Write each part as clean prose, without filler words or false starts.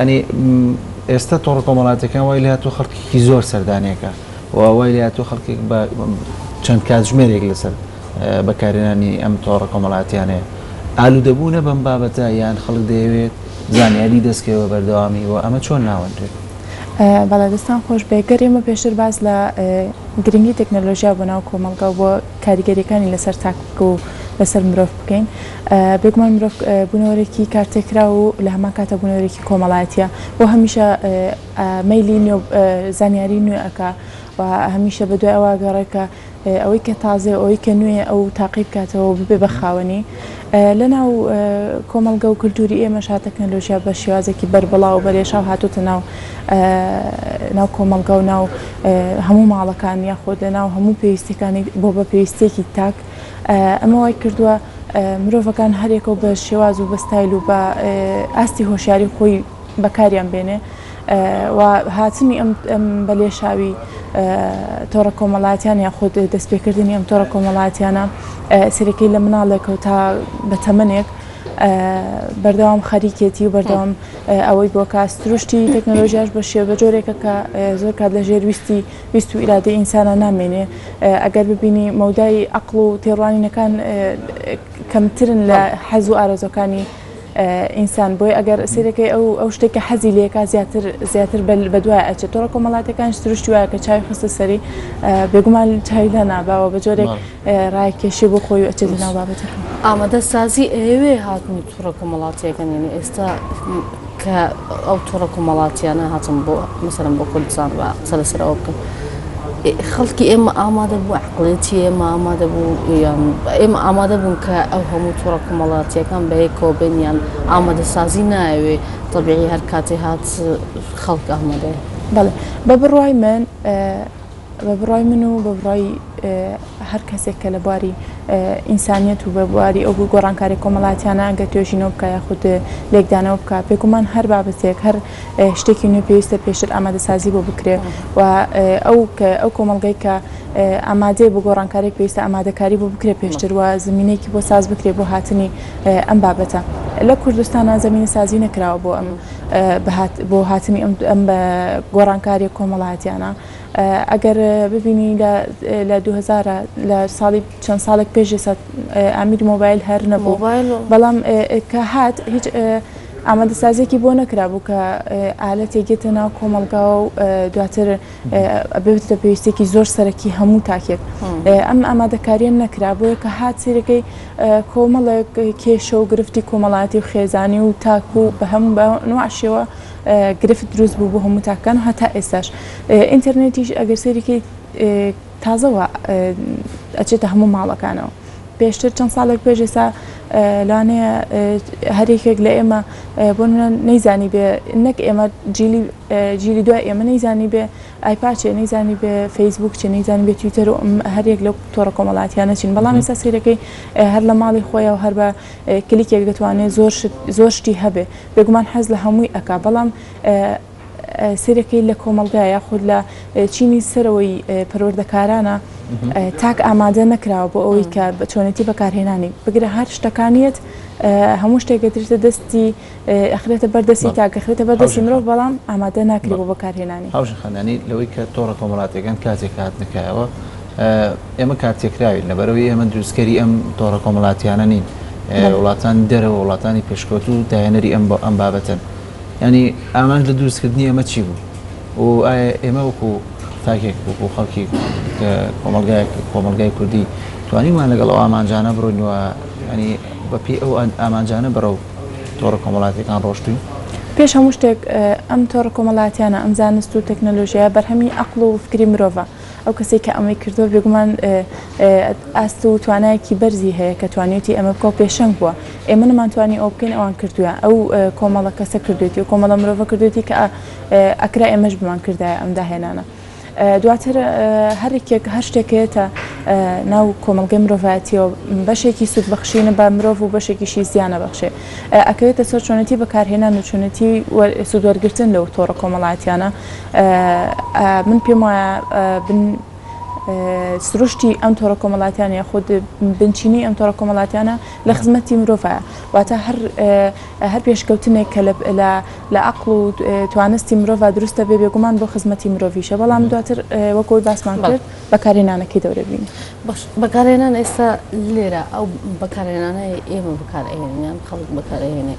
ینی ئێستا تۆڕە کۆمەڵایەتیەکان وای لە هاتووە خەڵکێکی زۆر سەردانیەکە و وای لە هاتووە خەڵکێک بە چەند کاتژمێرێک لەسەر بەکارهێنانی ئەم تۆڕە کۆمەڵایەتیانەیە ئالودەبوونە بەم بابەتە یان خەڵک دەیەوێت زانیاری دەستکەوە بەردەوامی و ئەمە چۆن ناوەندرێت؟ بەڵادستان خۆش بێگەر ئێمە پێشتر باز لە گرنگی تەکنۆلۆژیا بۆ ناو کۆمەڵگە بۆ کاریگەریەکانی لەسەر تاک و لەسەر مرۆڤ بکەین بێگومان مرۆڤ بوونەوەرێکی کارتێکرا و لە هەمان کاتە بوونەوەرێکی کۆمەڵایەتیە بۆ هەمیشە مەیلی نوێ زانیاری نوێ ئەکا و هەمیشە بە دوای ئەوە گەڕێکە ئەوەی کە تازە ئەوەی کە نوێ ئەو تاقی بکاتەوە ببێ بە خاوەنی لە ناو کۆمەڵگە و کللتوری ئێمەش تەکنۆلۆژیا بە شێوازێکی بەربڵاو و بەرێشاو هاتوتە ناو کۆمەڵگە و ناو هەموو ماڵەکان یاخۆ لە ناو هەموو پێویستەکانی بۆ بە پێویستێکی تاک ئەمە وای کردووە مرۆڤەکان هەرێکە و بە شێواز و بە ستایل و بە ئاستی هۆشیاری خۆی بەکاریان بێنێ و هاتنی ئەم بەلێشاوی تۆڕە کۆمەڵایەتیان یاخود دەستپێکردنی ئەم تۆڕە کۆمەڵایەتیانە سەرەکەی لە مناڵێکە و تا بە تەمەنێک بەردەوام خەریکێتی و بەردەوام ئەوەی بۆ کاستروشتی تەکنۆلۆژیاش بە شێوە بە جۆرێکە کە زۆر کات لە ژێر ویست و ئیرادەی ئینسانە نامێنێ ئەگەر ببینی مەودای عەقڵ و تێڕوانینەکان کەمترن لە حەز و ئارەزوەکانی ئینسان بۆی ئەگەر سێرەکەی ئەو شتێکە حەزی لێکا زیاتر بە دوای ئەچێت تۆڕە کۆمەڵایەتیەکان سروشتی وایە کە چاوی خستە سەری بێگومان چاوی لە ناباوە بە جۆرێک ڕایکێشی بۆ خۆی و ئەچێت لە ناو بابەتەکە ئامادەسازی ئێوێ هاتنی تۆڕە کۆمەڵایەتیەکان یعنی ئێستا کە ئەو تۆڕە کۆمەڵایەتیانە هاتن بۆ مەسەڵەن بۆ کوردستان و قسە لەسەر ئەوە بکەن خەڵکی ئێمە ئامادە بوو عەقڵێتی ئێمە ئامادە بوو یان ئێمە ئامادە بوون کە ئەو هەموو تۆڕە کۆمەڵایەتیەکان بەیەکەوە بن یان ئامادەسازی نایەوێ تەبیعی هەر کاتێ هات خەڵک ئامادەیە بەڵێ بە بڕوای من و بە بڕوای هەر کەسێک کە لە بواری ئینسانیەت و بە بواری ئەو گۆڕانکاری کۆمەڵایەتیانە ئەگەر توێژینەوە بکە یاخود لێکدانەوە بکە پێکومان هەر بابەتێک هەر شتێکی نوێ پێویستە پێشتر ئامادەسازی بۆ بکرێ و ئەو کۆمەڵگەی کە ئامادەی بۆ گۆڕانکارێک پێویستە ئامادەکاری بۆ بکرێ پێشتر و زمینەیەکی بۆ ساز بکرێ بۆ هاتنی ئەم بابەتە لە کوردستانە زمینە سازی نەکراوە بۆ هاتنی ئەم گۆڕانکاری کۆمەڵایەتیانە ئەگەر ببینی لە 2000 لە ساڵی چەند ساڵێک پێش ئامیر مۆبایل هەر نەبوو بەڵام کە هات هیچ ئامادەسازیێکی بۆ نەکرابوو کە ئالەتێکێتە ناو کۆمەڵگاوە و دواتر بێتە پێویستێکی زۆر سەرەکی هەموو تاکێک ئەم ئامادەکاریان نەکرابووە کە هات سێرەکەی کۆمەڵێک کێشە و گرفتی کۆمەڵایەتی و خێزانی و تاک و بە هەموو نوعشێوە گرفت دروست بوو بۆ هەموو تاکان و هەتا ئێستاش ئینتەرنێتیش ئەگەر سێرەکەی تازەوە ئەچێتە هەموو ماڵەکانەوە پێشتر چەند ساڵێک پێش ئێستا لانەیە هەرێکێک لە ئێمە بۆ نەیزانی بێ نەک ئێمە جیلی دوای ئێمە نەیزانی بێ ئایپاچێ نەیزانی بێ فەیسبوک چێ نەیزانی بێ تویتەر و هەرێک لەو تۆڕە کۆمەڵایەتیانە چین بەڵام ئێستا سێرەکەی هەر لە ماڵی خۆیەوە هەر بە کلیکێک دەتوانێت زۆر شتی هەبێ بێگومان حەز لە هەمووی ئەکا بەڵام سێرەکەی لە کۆمەڵگایە یاخود لە چینی سەرەوەی پەروەردەکارانە تاک ئامادە نەکراوە بۆ ئەوەی کە بە چۆنێتی بەکارهێنانی بگرە هەر شتەکانیت هەموو شتێکەترێتە دەستی ئەخرێتە بەردەستی تاکەخرێتە بەردەستی مرۆڤ بەڵام ئامادە ناکرێت بۆ بەکارهێنانی هاوژخانانی لەوەی کە تۆڕە کۆمەڵایەتیەکان کاتێک هات نکایەوە ئێمە کارتێکراوین لەبەرەوەی ئێمە دروستکەری ئەم تۆڕە کۆمەڵایەتیانە نین وڵاتان دەرەوە وڵاتانی پێشکەوت و داهێنەری ئەم بابەتن ینی ئامان لە دروستکردنی ئەمە چی بوو و ئایا ئێمە وەکو تاکێک وەکو خەڵکی کۆمەلگای کوردی توانیمان لەگەڵ ئەو ئامانجانە بڕۆینەوە ینی بەپێی ئەو ئامانجانە بەرەو تۆڕە کۆمەڵایەتیەکان ڕۆشتوین پێش هەموو شتێک ئەم تۆڕە کۆمەڵایەتیانە ئەم زانست و تەکنۆلۆژیە بەرهەمی عەقڵ و فکری مرۆڤە ئەو کەسێک کە ئەمەی کردووە بێگومان ئاست و توانایەکی بەرزی هەیە کە توانێتی ئەمە بکە و پێشەنگ بووە ئێمە نەمانتوانی ئەو بکەین ئەوان کردووە ئەو کۆمەڵە کەسە کردوێتی و کۆمەڵە مرۆڤە کردوێتی کە ئەکرا ئێمەش بمان کردایە ئەم داهێنانە دواتر هەرێکێک هەر شتێکێتە ناو کۆمەڵگەی مرۆڤایەتیەوە بەشێکی سود بەخشینە بە مرۆڤ و بەشێکیشی زیانە بەخشێ ئەکەوێتە سەر چۆنەتی بەکارهێنان و چۆنەتی سوودوەرگرتن لەو تۆڕە کۆمەڵایەتیانە من پێم وایە سروشتی ئەم تۆڕە کۆمەڵاتیانە خود بنچینی ئەم تۆڕە کۆمەڵاتیانە لە خزمەتی مرۆڤە واتە هەر پێشکەوتنێک کە لە عەقڵ و توانستی مرۆڤ دروستە بێ بێگومان بۆ خزمەتی مرۆڤیشە بەڵام دواتر وەکۆی باسمان کرد بەکارهێنانەکەی دەورەبین باش بەکارهێنان ئێستا لێرە ئەو بەکارهێنانەیە ئێمە بەکارهێنیان خەڵک بەکارهێنێ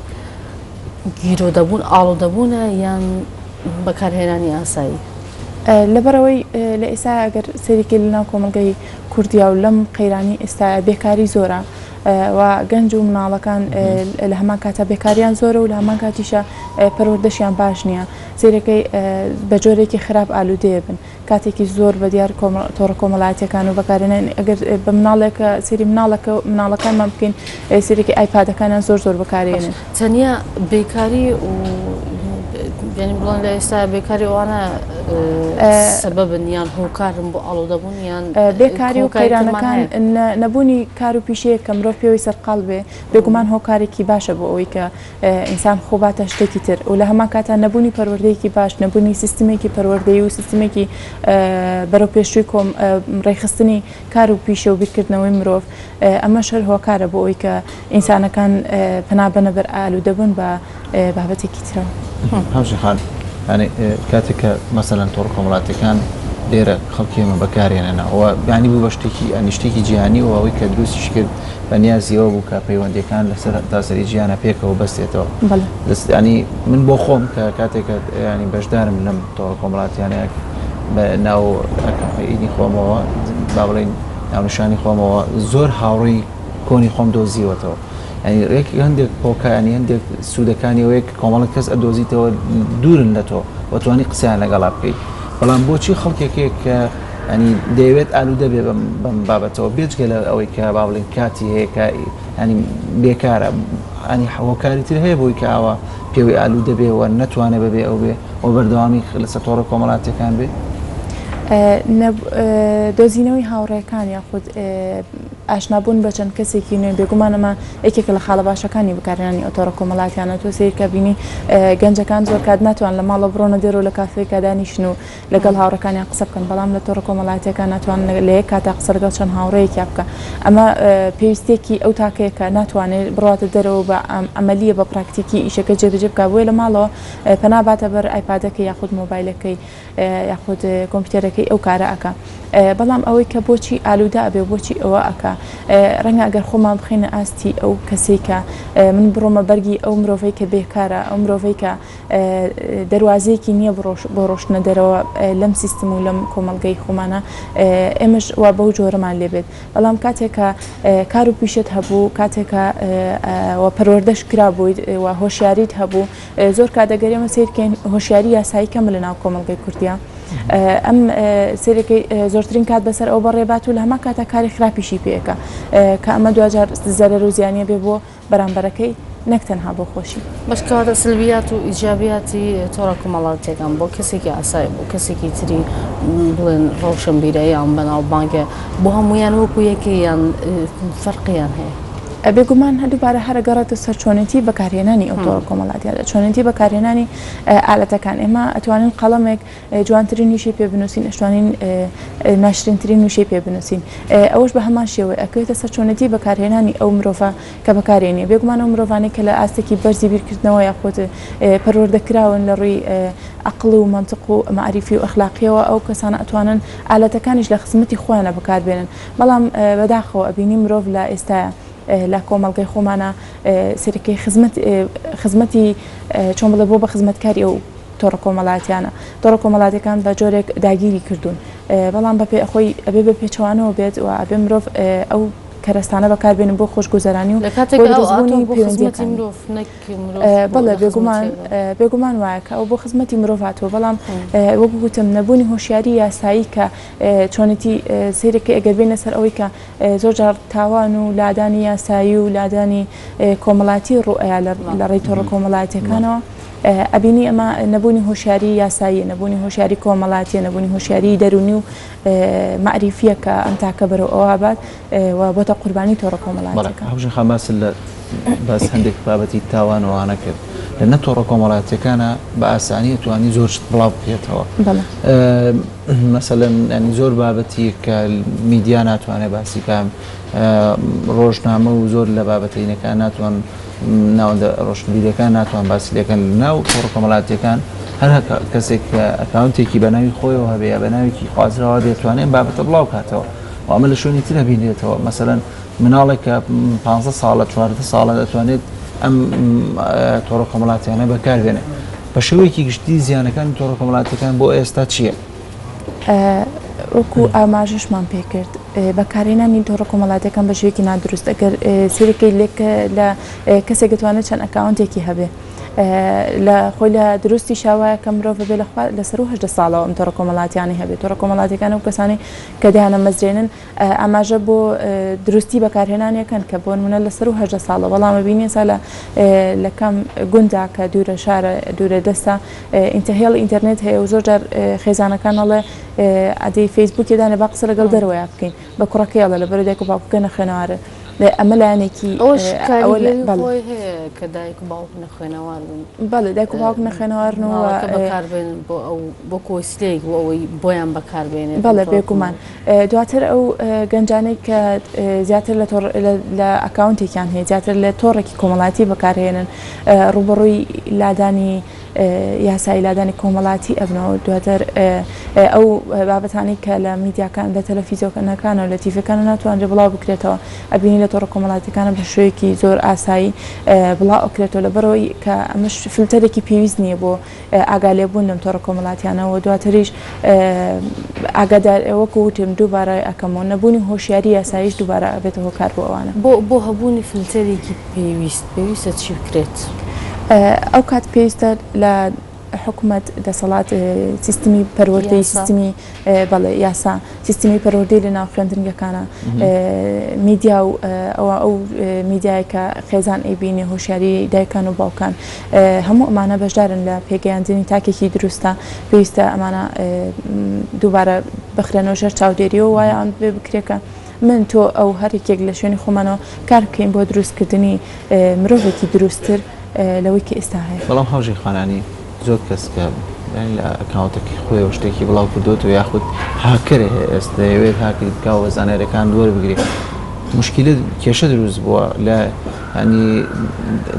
گیرۆدەبوون ئاڵودەبوونە یان بەکارهێنانی ئاسایی لەبەرەوەی لە ئێستا ئەگەر سەریکە لەناو کۆمەلگەی کوردیا و لەم قەیرانی ئێستا بێکاری زۆرە و گەنج و مناڵەکان لە هەمان کاتە بێکاریان زۆرە و لە هەمان کاتیشە پەروەردەشیان باش نییە سیرەکەی بە جۆرێکی خراپ ئالودەیە بن کاتێکی زۆر بە دیار تۆڕە کۆمەڵایەتیەکان و بەکارهێنان ئەگەر بە مناڵێکە سری مناڵەکانمان بکەین سیرێکی ئایپادەکانیان زۆر بەکارهێنن تەنیا بێکاری و یعنی بڵێن لە ئێستا بێکاری ئەوانە سەبەبن یان هۆکارن بۆ ئاڵودەبوون یان بێکاری و قەیرانەکان نەبوونی کار و پیشەیە کە مرۆڤ پێوەی سەرقاڵ بێ بێگومان هۆکارێکی باشە بۆ ئەوەی کە ئینسان خۆباتە شتێکی تر و لە هەمان کاتە نەبوونی پەروەردەیەکی باش نەبوونی سیستمێکی پەروەردەیی و سیستمێکی بەرەو پێشووی ڕێخستنی کار و پیشە و بیرکردنەوەی مرۆڤ ئەمە شەر هۆکارە بۆ ئەوەی کە ئینسانەکان پەنا بنە بەر ئالودەبوون بە بابەتێکی ترەوە هەمشی خان ینی کاتێک کە مەسەلەن تۆڕە کۆمەڵاتیەکان لێرە خەڵکی ئێمە بەکارهێننەوە بیانی بوو بە شتێکی ئەنیشتێکی جیهانی و ئەوەی کە دروستیش کرد بە نیازیەوە بوو کە پەیوەندیەکان لەسەر تاسەری جیهانە پێکەوە بەستێتەوە ینی من بۆ خۆم کە کاتێکە ینی بەشدارم لەم تۆڕە کۆمەڵاتیانەیە بە ناو ئەکەفەئینی خۆمەوە با بڵێن ناونشانی خۆمەوە زۆر هاوڕێی کۆنی خۆم دۆزیوەتەوە ینی هەندێک پۆکانی هەندێک سوودەکانی کۆمەڵک کەس ئەدۆزیتەوە دوورن لە تۆ وەتوانی قسەیان لەگەڵا بکەیت بەڵام بۆچی خەڵکێکێک کە ینی دەیەوێت ئالودە بێ بەم بابەتەوە بێجگە لە ئەوەی کە با بڵێن کاتی هەیە کە ینی بێکارە ینی هۆکاری تر هەیە بۆی کە ئاوا پێوەی ئالودە بێەوە نەتوانێت بەبێ ئەو بێ ئەو بەردەوامی لەسەر تۆڕە کۆمەڵاتیەکان بێ دۆزینەوەی هاوڕێکان یاخود ئاشنابوون بە چەند کەسێکی نوێ بێگومانەمە یەکێک لە خاڵە باشەکانی بەکارهێنانی ئەو تۆڕە کۆمەڵاتیانە تۆ سیرکە بینی گەنجەکان زۆر کات ناتوان لە ماڵە بڕۆنە دێرۆ لە کافێکە دانیشن و لەگەڵ هاوڕەکانیان قسە بکەن بەڵام لە تۆڕە کۆمەڵاتیەکان ناتوان لە یەک کاتا قسە لەگەڵ چەند هاوڕەیەکیا بکە ئەمە پێویستێکی ئەو تاکەیەکە ناتوانێت بڕاتە دەرەوە بە ئەمەلیە بە پراکتیکی ئیشەکە جێبەجێ بکە بۆیە لە ماڵەوە پەناباتە بەر ئایپادەکەی یاخود مۆبایلەکەی یاخود کۆمپیوتەرەکەی ئەو کارە ئەکە بەڵام ئەوەی کە بۆچی ئالوودە ئەبێ بۆچی ئەوە ئەکە ڕەنگە ئەگەر خۆمان بخینە ئاستی ئەو کەسێکە من بڕۆمە بەرگی ئەو مرۆڤەی کە بێکارە ئەو مرۆڤەی کە دەواازەیەکی نییە بۆ ڕۆشتنە دەرەوە لەم سیستم و لەم کۆمەلگەی خۆمانە ئێمەش وا بەو جۆرەمان لێبێت بەڵام کاتێکە کار و پیشت هەبوو کاتێکە پەروەردەش کرا بوویت و هۆشیاریت هەبوو زۆر کاتەگەریمە سیرکەین هۆشیاری یاسایی کەم لە ناو کۆمەلگەی کوردیا ئەم سێرەکەی زۆرترین کات بەسەر ئەو بەڕێبات و لە هەمان کاتە کاری خراپیشی پێەکە کە ئەمە دوجار زەرەر و زیانیە بێ بۆ بەرامبەرەکەی نەک تەنها بۆ خۆشی بەشکەواتە سلبیات و ئیجابیاتی تۆڕە کۆمەڵاتیەکان بۆ کەسێکی ئاسایی بۆ کەسێکی تری بڵێن ڕەوشنبیرە یان بەناو بانکە بۆ هەمویان وەکو یەکەیان فەرقیان هەیە بێگومان هەردووبارە هەرە گەڕێتە سەر چۆنێتی بەکارهێنانی ئەو تۆڕە کۆمەڵاتیانە چۆنێتی بەکارهێنانی ئالەتەکان ئێمە ئەتوانین قەڵەمێک جوانترین وشەی پێ بنووسین ئەتوانین ناشرینترین وشەی پێ بنووسین ئەوەش بە هەمان شێوەیە ئەکەوێتە سەر چۆنێتی بەکارهێنانی ئەو مرۆڤە کە بەکارهێنێ بێگومان ئەو مرۆڤانەی کە لە ئاستێکی بەرزی بیرکردنەوە یاخود پەروەردەکراون لە ڕووی عەقڵ و مەنتیق و مەعریفی و ئەخلاقیەوە ئەو کەسانە ئەتوانن ئالەتەکانیش لە خزمەتی خۆیانە بەکاربێنن بەڵام بەداخەوە ئەبینی مرۆڤ لە ئێستاە لە کۆمەڵگەی خۆمانە سەرەکەی خزمەتی چۆن بڵێ بۆ بە خزمەتکاری ئەو تۆڕە کۆمەڵاتیانە تۆڕە کۆمەڵاتیەکان بە جۆرێک داگیری کردوون بەڵام بەپێ ئەخۆی ئەبێ بە پێچەوانەوە بێت و ئەبێ مرۆڤ ئەو کەرەستانە بەکاربێنن بۆ خۆشگوزەرانی و بەڵێ بێگومان وایە کە ئەو بۆ خزمەتی مرۆڤاتەوە بەڵام وەکو گوتم نەبوونی هۆشیاری یاسایی کە چۆنێتی سیرەکەی ئەگەر بێنە سەر ئەوەی کە زۆر جار تاوان و لادانی یاسایی و لادانی کۆمەڵاتی ڕوئەیە لە ڕێی تۆڕە کۆمەڵاتیەکانەوە ئەبینی ئەمە نەبوونی هۆشیاری یاسایی نەبوونی هۆشیاری کۆمەڵاتیە نەبوونی هۆشیاری دەرونی و معریفیە کە ئەم تاکە بەرەو ئەوە بات و بۆتە قوربانی تۆڕە کۆمەڵاتیەکان هەوژن خەماس لە باس هەندێک بابەتی تاوانەوانە کرد لە تۆڕە کۆمەڵایەتیەکانە بە ئاسانی توانی زۆر شت بڵاو بکرێتەوە مەسەلەن ینی زۆر بابەتی کە میدیا ناتوانێت باسی کام ڕۆژنامە و زۆر لە بابەتینەکان ناتوان ناوەندە ڕۆشنبیرەکان ناتوان باسی لەکەن ناو تۆڕە کۆمەڵایەتیەکان هەر کەسێک کە ئەکاونتێکی بە ناوی خۆیەوە هەبێ یا بە ناوێکی خوازراوە دەتوانێت بابەتە بڵاو کاتەوە ئەمە لە شوێنی تر هەبینێتەوە مەسەلەن مناڵێک کە 15 ساڵە 14 ساڵە دەتوانێت ئەم تۆڕە کۆمەڵایەتیانە بەکاربێنێ بە شێوەیەکی گشتی زیانەکانی تۆڕە کۆمەڵایەتیەکان بۆ ئێستا چییە؟ وەکو ئاماژەشمان پێکرد بەکارهێنانی تۆڕە کۆمەڵایەتیەکان بە شێوەیەکی نادروست ئەگەر سیرەکەی لێکە لە کەسێک دەتوانێت چەند ئەکاونتێکی هەبێ لە خۆی لە دروستی شاوایە کە مرۆڤ بێ لەسەر 18 ساڵەوە ئەم تۆڕە کۆمەڵایەتیانی هەبێت تۆڕە کۆمەڵایەتیەکان و کەسانی کە دەیانە مەزرێنن ئاماژە بۆ دروستی بەکارهێنانیەکان کە بۆ نمونە لەسەر 18 ساڵە بەڵام بینێ سا لە کەم گوندا کە دوورە شارە دوورە دەستە ئینتەهێڵ ئینتەرنێت هەیە و زۆر جار خێزانەکان ئەڵێ ئەدەی فەیسبووکێدانێ با قسە لەگەڵ دەرەوەیە بکەین بە کوڕەکەی ئەڵێ لە بەرەو دایک و باوکەکە نەخوێنەوارە ئەمە لایەنێکی کە دایک و باوک نەخوێنەوار بوون بەڵێ دایک و باوک نەخوێنەوارنەوە بەکاربێن بۆ کۆسلێک بۆ ئەوەی بۆیان بەکاربێنێت بەڵێ بێگومان دواتر ئەو گەنجانەی کە زیاتر لە ئەکاونتێکیان هەیە زیاتر لە تۆڕێکی کۆمەڵایەتی بەکارهێنن ڕوبەڕووی لادانی یاسایی لادانی کۆمەڵایەتی ئەبنەوە دواتر ئەو بابەتانی کە لە میدیاکان لە تەلەڤیزیۆنەکان و لە تیڤەکانە ناتوانرێت بڵاو بکرێتەوە ئەبینی لە تۆڕە کۆمەڵایەتیەکانە بە شێوەیەکی زۆر ئاسایی بڵاو ئەکرێتەوە لەبەرەوەی کە ئەمەش فیلتەرێکی پێویست نییە بۆ ئاگالێبوون لەم تۆڕە کۆمەڵایەتیانەوە دواتریش ئاگادار وەکو وتم دووبارە ئەکەمەوە نەبوونی هۆشیاری یاساییش دووبارە ئەبێتەوە کار بۆ ئەوانە بۆ هەبوونی فیلتەرێکی پێویستە چی بکرێت؟ ئەو کات پێویستە لە حکوومەت دەسەڵات سیستمی پەروەردەی سیستمی بەڵێ یاسا سیستمی پەروەردەی لە ناو خوێندنگەکانە میدیا و ئەو میدیای کە خێزان ئەیبینێ هۆشیاری دایکان و باوکان هەموو ئەمانە بەشدارن لە پێگەیاندنی تاکێکی دروستە پێویستە ئەمانە دووبارە بخرێنەوە ژێر چاودێریەوە وایە ئەم بێ بکرێکە من تۆ ئەو هەرێکێک لە شوێنی خۆمانەوە کار بکەین بۆ دروستکردنی مرۆڤێکی دروستتر لەوەی کە ئێستا هەیە بەڵام هاوژی خانانی زۆر کەس کە لە ئەکاونتێکی خۆی شتێکی بڵاو کردوتەوە یاخود هاکرێ ئێستا دەیەوێت هاکری بکاوە زانێرەکان دووەربگرێت مشکلە کێشە دروست بووە لە ینی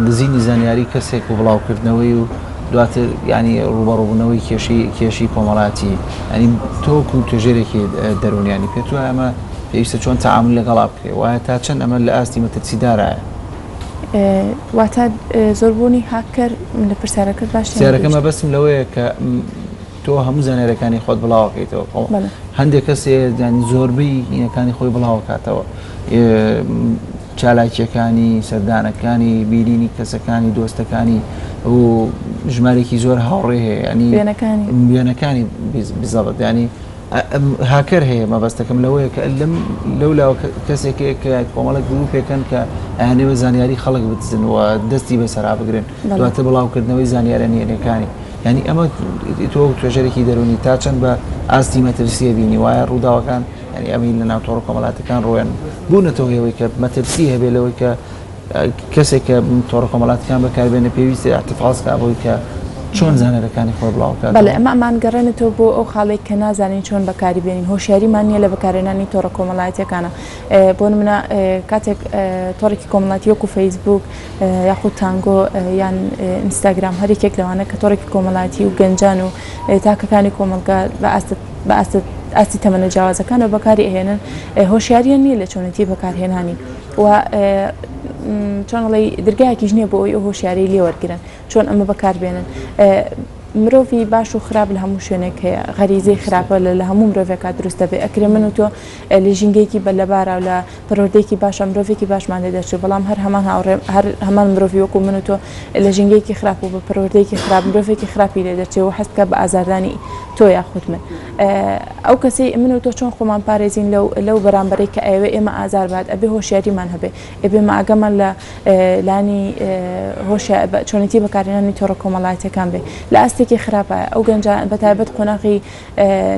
دزینی زانیاری کەسێک و بڵاوکردنەوەی و دواتر ینی ڕوبەڕووبوونەوەی کێشی کۆمەڵایەتی ینی تۆکو توێژێرێکی دەرونیانی پێتوە ئەمە پێویستە چۆن تەعامل لەگەڵا بکرێ وایە تا چەند ئەمە لە ئاستی مەترسیدارایە واتە زۆربوونی هاکەر لە پرسیارەکەت باش سیارەکەمە بەسم لەوەیە کە تۆ هەموو زانێرەکانی خۆت بڵاوەکەیتەوە هەندێک کەسێ زۆربەی هینەکانی خۆی بڵاوکاتەوە چالاکیەکانی سەردانەکانی بیرینی کەسەکانی دۆستەکانی و ژمارێکی زۆر هاوڕێ هەیە ینی وێنەکانی بزەڵت ینی هاکەر هەیە مەبەستەکەم لەوەیە کە لەولاوە کەسێکەیە کە کۆمەڵک گروپێکن کە ئەیانەوە زانیاری خەڵک بتزن و دەستی بەسەرا بگرن دواتە بڵاوکردنەوەی زانیارە نێنەکانی ینی ئەمە تۆ توێژەرێکی دەرونی تا چەند بە ئاستی مەترسیە بینی وایە ڕووداوەکان ینی ئەمی لە ناو تۆڕە کۆمەڵایەتیەکان ڕۆیان بوونەتەوە هێوەی کە مەترسی هەبێ لەوەی کە کەسێک کە تۆڕە کۆمەڵایەتیەکان بەکاربێنە پێویستە ئاتفاڵسکە بۆی کە چۆن زانەرەکانی خۆی بڵاوکات بەڵێ ئەمەمان گەڕێنێتەوە بۆ ئەو خاڵێک کە نازانین چۆن بەکاری بێنین هۆشیاریمان نییە لە بەکارهێنانی تۆڕە کۆمەڵایەتیەکانە بۆ نمونە کاتێک تۆڕێکی کۆمەڵایەتی وەکو فەیسبوک یاخود تانگۆ یان ئینستاگرام هەرێکێک لەوانە کە تۆڕێکی کۆمەڵایەتی و گەنجان و تاکەکانی کۆمەلگا بە ئاستی تەمەنە جیاوازەکانەوە بەکاری ئەهێنن هۆشیاریان نییە لە چۆنەتی بەکارهێنانی و چۆنڵی دەرگایەکیش نییە بۆ ئەوی ئەو هۆشیاری لێوەرگرن چۆن ئەمە بەکاربێنن مرۆڤی باش و خراپ لە هەموو شوێنێک هەیە غەریزەی خراپە لە هەموو مرۆڤێکا دروستە بێ ئەکرێ من و تۆ لە ژینگەیەکی بەلەبارە و لە پەروەردەیەکی باشە مرۆڤێکی باشمان لێ دەچێت بەڵام هەمان مرۆڤی وەکو من و تۆ لە ژینگەیەکی خراپ و بە پەروەردەیەکی خراپ مرۆڤێکی خراپی لێ دەچێت و حەست بکە بە ئازاردانی تۆ یاخود من ئەو کەسەی من و تۆ چۆن خۆمان پارێزین لەو بەرامبەرەی کە ئەوێ ئێمە ئازار بات ئەبێ هۆشیاریمان هەبێ ئێبێمە ئاگەمان لە لانی چۆنێتی بەکارهێنانی تۆڕە کۆمەڵایەتیەکان بێ لە ئاستی شتێکی خراپە ئەو گەنج بەتایبەت قۆناغی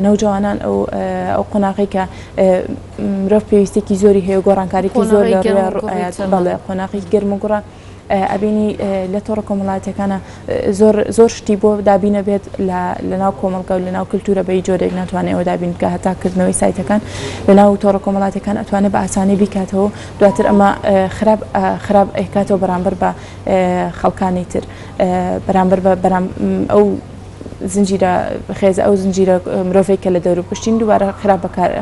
نەوجوانان ئەو قۆناغی کە مرۆڤ پێویستێکی زۆری هەیە گۆڕانکاریی زۆر بەڵێ قۆناغی گەرم و گوڕە ئەبینی لە تۆڕە کۆمەڵایەتیەکانە زۆر شتی بۆ دابینە بێت لە ناو کۆمەڵگە و لە ناو کللتورە بەی جۆرێک ناتوانێت ئەوە دابین بکە هەتاکردنەوەی سایتەکان لە ناو تۆڕە کۆمەڵایەتیەکان ئەتوانێت بە ئاسانی بیکاتەوە دواتر ئەمە خراپ ئەیکاتەوە بەرامبەر بە خەڵکانی تر بەرامبەر بە ئەو زنجیرە خێزە ئەو زنجیرە مرۆڤێک کە لە دەور و پشتین دووبارە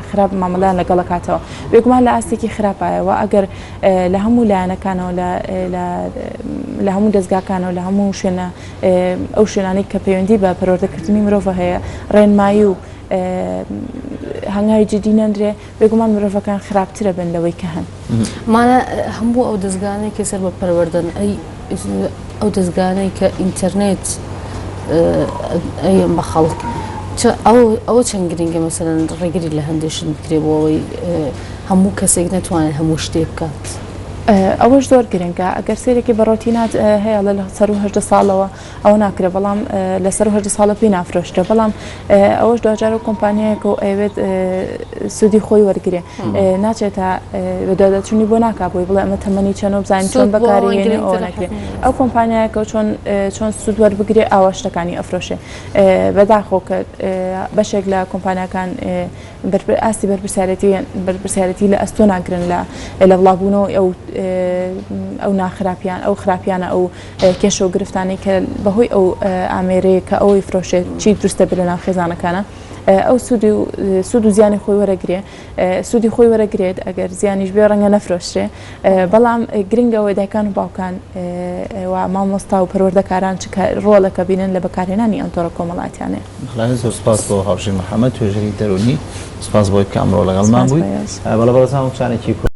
خراپ مامەڵیان لەگەڵ کاتەوە بێگومان لە ئاستێکی خراپایەوە ئەگەر لە هەموو لایەنەکانەوە لە هەموو دەستگاکانەوە لە هەموو شوێنە ئەو شوێنانی کە پەیوەندی بە پەروەردەکردنی مرۆڤ هەیە ڕێنمایی و هەنگاوی جدی نەندرێ بێگومان مرۆڤەکان خراپترە بن لەوەی کە هەن مانە هەموو ئەو دەستگانەی کە سەر بە پەروەردن ئەو دەستگانەی کە ئینتەرنێت بە خەڵک ئەوە چەند گرنگە مەسەرەن ڕێگری لە هەندێشن بکرێ بۆ ئەوەی هەموو کەسێک نەتوانێت هەموو شتێ بکات ئەوەش زۆر گرنگە ئەگەر سێرێکی بەڕۆتینات هەیە لە سەر و هەژدە ساڵەوە ئەو ناکرێت بەڵام لە سەر و هەژدە ساڵە پێی نافرۆشتە بەڵام ئەوەش دوجارە کۆمپانیایەکە و ئەوێت سوودی خۆی وەرگێ ناچێتە بەدادەچوونی بۆ ناکا بۆی بڵێ ئەمە تەمەنی چەنە بزانین چۆن بەکارهێنێ ئەوە نەکرێت ئەو کۆمپانیایەکە چۆن سوود وەربگرێ ئاوا شتەکانی ئەفرۆشێ بەداخۆ کە بەشێک لە کۆمپانیەکان ئاستی بەرپرسیارەتی لە ئەستۆ ناگرن لە وڵاتبوونەوە ئەو ناخراپیان ئەو خراپیانە ئەو کێشە و گرفتانی کە بەهۆی ئەو ئامێرەیە کە ئەوەی فرۆشێت چی دروستە بێت لە ناو خێزانەکانە ئەو سوود و زیانی خۆی وەرەگرێ سوودی خۆی وەرەگرێت ئەگەر زیانیش بێ ڕەنگە نەفرۆشتێ بەڵام گرنگەوە دایکان و باوکان مامۆستا و پەروەردەکاران چ ڕۆڵەکە بینن لە بەکارهێنانی ئەم تۆڕە کۆمەڵایەتیانەیە زۆر سپاس بۆ هاوژی محەممەد توێژەری دەرونی سپاس بۆی کە ئەمڕۆ لەگەڵمان بووی بەڵە بەڵەزان وچانێکی